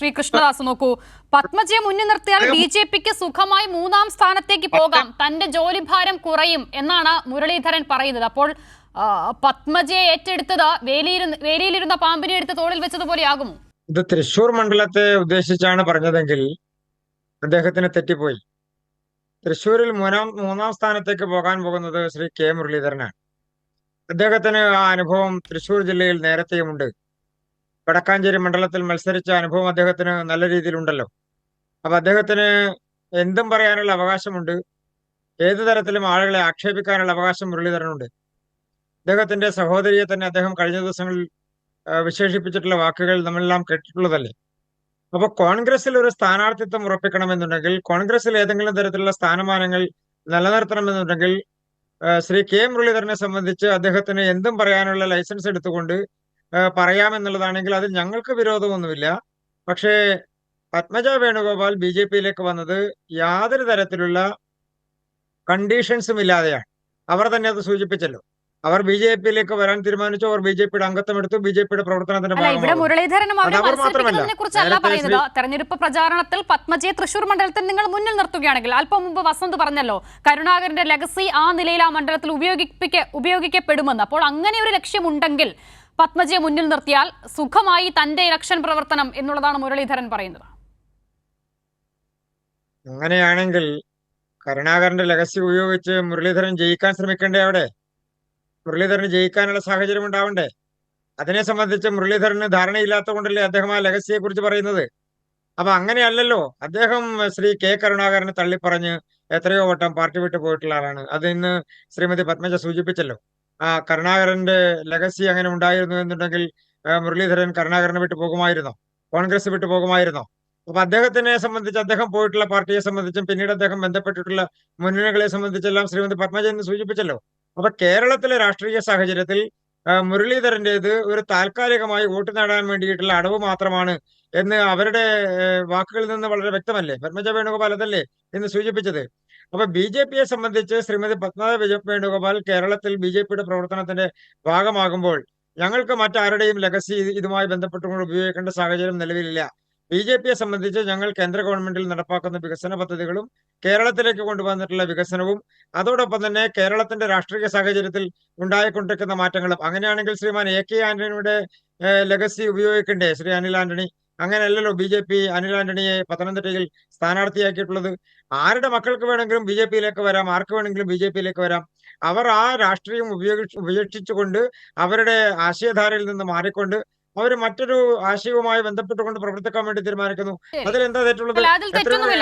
ശ്രീ കൃഷ്ണദാസ് നോക്കൂ, പത്മജയെ മുന്നിൽ നിർത്തിയാൽ ബിജെപിക്ക് സുഖമായി 3ാം സ്ഥാനത്തേക്ക് പോകാം, തന്റെ ജോലിഭാരം കുറയും എന്നാണ് മുരളീധരൻ പറയുന്നത്. അപ്പോൾ പത്മജയെ ഏറ്റെടുത്തത് വേലിയിലിരുന്ന പാമ്പിനെ എടുത്ത് തോളിൽ വെച്ചതുപോലെയാകുമോ? ഇത് തൃശൂർ മണ്ഡലത്തെ ഉദ്ദേശിച്ചാണ് പറഞ്ഞതെങ്കിൽ അദ്ദേഹത്തിന് തെറ്റിപ്പോയി. തൃശൂരിൽ 3ാം സ്ഥാനത്തേക്ക് പോകാൻ പോകുന്നത് ശ്രീ കെ മുരളീധരനാണ്. അദ്ദേഹത്തിന് ആ അനുഭവം തൃശൂർ ജില്ലയിൽ നേരത്തെയുമുണ്ട്. വടക്കാഞ്ചേരി മണ്ഡലത്തിൽ മത്സരിച്ച അനുഭവം അദ്ദേഹത്തിന് നല്ല രീതിയിലുണ്ടല്ലോ. അപ്പൊ അദ്ദേഹത്തിന് എന്തും പറയാനുള്ള അവകാശമുണ്ട്. ഏതു തരത്തിലും ആളുകളെ ആക്ഷേപിക്കാനുള്ള അവകാശം മുരളീധരനുണ്ട്. അദ്ദേഹത്തിന്റെ സഹോദരിയെ തന്നെ അദ്ദേഹം കഴിഞ്ഞ ദിവസങ്ങളിൽ വിശേഷിപ്പിച്ചിട്ടുള്ള വാക്കുകൾ നമ്മളെല്ലാം കേട്ടിട്ടുള്ളതല്ലേ. അപ്പൊ കോൺഗ്രസിൽ ഒരു സ്ഥാനാർത്ഥിത്വം ഉറപ്പിക്കണമെന്നുണ്ടെങ്കിൽ, കോൺഗ്രസിൽ ഏതെങ്കിലും തരത്തിലുള്ള സ്ഥാനമാനങ്ങൾ നിലനിർത്തണമെന്നുണ്ടെങ്കിൽ ശ്രീ കെ മുരളീധരനെ സംബന്ധിച്ച് അദ്ദേഹത്തിന് എന്തും പറയാനുള്ള ലൈസൻസ് എടുത്തുകൊണ്ട് പറയാമെന്നുള്ളതാണെങ്കിൽ അതിൽ ഞങ്ങൾക്ക് വിരോധമൊന്നുമില്ല. പക്ഷേ പത്മജ വേണുഗോപാൽ BJP-യിലേക്ക് വന്നത് യാതൊരു തരത്തിലുള്ള കണ്ടീഷൻസും ഇല്ലാതെയാണ്. അവർ തന്നെ അത് സൂചിപ്പിച്ചല്ലോ. അവർ BJP-യിലേക്ക് വരാൻ തീരുമാനിച്ചു, അവർ BJP-യുടെ അംഗത്വം എടുത്തു, BJP-യുടെ പ്രവർത്തനത്തിന്റെ ഇവിടെ മുരളീധരനും കുറിച്ചല്ല പറയുന്നത്. തെരഞ്ഞെടുപ്പ് പ്രചാരണത്തിൽ പത്മജയെ തൃശൂർ മണ്ഡലത്തിൽ നിങ്ങൾ മുന്നിൽ നിർത്തുകയാണെങ്കിൽ, അല്പം മുമ്പ് വസന്ത് പറഞ്ഞല്ലോ കരുണാകരന്റെ ലെഗസി ആ നിലയിൽ ആ മണ്ഡലത്തിൽ ഉപയോഗിക്കപ്പെടുമെന്ന്. അപ്പോൾ അങ്ങനെ ഒരു ലക്ഷ്യമുണ്ടെങ്കിൽ പത്മജയെ മുന്നിൽ നിർത്തിയാൽ സുഖമായി തന്റെ ഇലക്ഷൻ പ്രവർത്തനം എന്നുള്ളതാണ് മുരളീധരൻ പറയുന്നത്. അങ്ങനെയാണെങ്കിൽ കരുണാകരന്റെ ലെഗസി ഉപയോഗിച്ച് മുരളീധരൻ ജയിക്കാൻ ശ്രമിക്കണ്ടേ? അവിടെ മുരളീധരന് ജയിക്കാനുള്ള സാഹചര്യം ഉണ്ടാവണ്ടേ? അതിനെ സംബന്ധിച്ച് മുരളീധരന് ധാരണയില്ലാത്ത കൊണ്ടല്ലേ അദ്ദേഹം ആ ലെഗസിയെ കുറിച്ച് പറയുന്നത്. അപ്പൊ അങ്ങനെയല്ലല്ലോ. അദ്ദേഹം ശ്രീ കെ കരുണാകരനെ തള്ളിപ്പറഞ്ഞ് എത്രയോ വട്ടം പാർട്ടി വിട്ടു പോയിട്ടുള്ള ആളാണ്. അത് ഇന്ന് ശ്രീമതി പത്മജ സൂചിപ്പിച്ചല്ലോ. ആ കരുണാകരന്റെ ലെഗസി അങ്ങനെ ഉണ്ടായിരുന്നു എന്നുണ്ടെങ്കിൽ മുരളീധരൻ കരുണാകരനെ വിട്ടു പോകുമായിരുന്നോ? കോൺഗ്രസ് വിട്ടു പോകുമായിരുന്നോ? അപ്പൊ അദ്ദേഹത്തിനെ സംബന്ധിച്ച്, അദ്ദേഹം പോയിട്ടുള്ള പാർട്ടിയെ സംബന്ധിച്ചും പിന്നീട് അദ്ദേഹം ബന്ധപ്പെട്ടിട്ടുള്ള മുന്നണികളെ സംബന്ധിച്ചെല്ലാം ശ്രീമതി പത്മജ എന്ന് സൂചിപ്പിച്ചല്ലോ. അപ്പൊ കേരളത്തിലെ രാഷ്ട്രീയ സാഹചര്യത്തിൽ മുരളീധരന്റേത് ഒരു താൽക്കാലികമായി വോട്ട് നേടാൻ വേണ്ടിയിട്ടുള്ള അടവ് മാത്രമാണ് എന്ന് അവരുടെ വാക്കുകളിൽ നിന്ന് വളരെ വ്യക്തമല്ലേ? പത്മജ വേണുഗോപാൽ അതല്ലേ എന്ന് സൂചിപ്പിച്ചത്. അപ്പൊ BJP-യെ സംബന്ധിച്ച് ശ്രീമതി പത്മജ വേണുഗോപാൽ കേരളത്തിൽ BJP-യുടെ പ്രവർത്തനത്തിന്റെ ഭാഗമാകുമ്പോൾ ഞങ്ങൾക്ക് മറ്റാരുടെയും ലെഗസി ഇതുമായി ബന്ധപ്പെട്ടുകൊണ്ട് ഉപയോഗിക്കേണ്ട സാഹചര്യം നിലവിലില്ല. BJP-യെ സംബന്ധിച്ച് ഞങ്ങൾ കേന്ദ്ര ഗവൺമെന്റിൽ നടപ്പാക്കുന്ന വികസന പദ്ധതികളും കേരളത്തിലേക്ക് കൊണ്ടുവന്നിട്ടുള്ള വികസനവും അതോടൊപ്പം തന്നെ കേരളത്തിന്റെ രാഷ്ട്രീയ സാഹചര്യത്തിൽ ഉണ്ടായിക്കൊണ്ടിരിക്കുന്ന മാറ്റങ്ങളും. അങ്ങനെയാണെങ്കിൽ ശ്രീമാൻ AK ആന്റണിയുടെ ലെഗസി ഉപയോഗിക്കണ്ടേ ശ്രീ അനിൽ ആന്റണി? അങ്ങനെയല്ലല്ലോ BJP അനിൽ ആന്റണിയെ പത്തനംതിട്ടയിൽ സ്ഥാനാർത്ഥിയാക്കിയിട്ടുള്ളത്. ആരുടെ മക്കൾക്ക് വേണമെങ്കിലും BJP-യിലേക്ക് വരാം, ആർക്ക് വേണമെങ്കിലും BJP-യിലേക്ക് വരാം. അവർ ആ രാഷ്ട്രീയം ഉപേക്ഷിച്ചുകൊണ്ട് അവരുടെ ആശയധാരയിൽ നിന്ന് മാറിക്കൊണ്ട് അവർ മറ്റൊരു ആശയവുമായി ബന്ധപ്പെട്ടുകൊണ്ട് പ്രവർത്തിക്കാൻ വേണ്ടി തീരുമാനിക്കുന്നു. അതിലെന്താ തെറ്റുള്ളത്?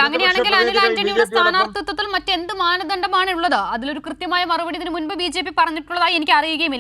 അങ്ങനെയാണെങ്കിൽ അനിൽ ആന്റണിയുടെ സ്ഥാനാർത്ഥിത്വത്തിൽ മറ്റെന്ത് മാനദണ്ഡമാണ് ഉള്ളത്? അതിലൊരു കൃത്യമായ മറുപടി ഇതിനു മുൻപ് BJP പറഞ്ഞിട്ടുള്ളതായി എനിക്ക് അറിയുകയുമില്ല.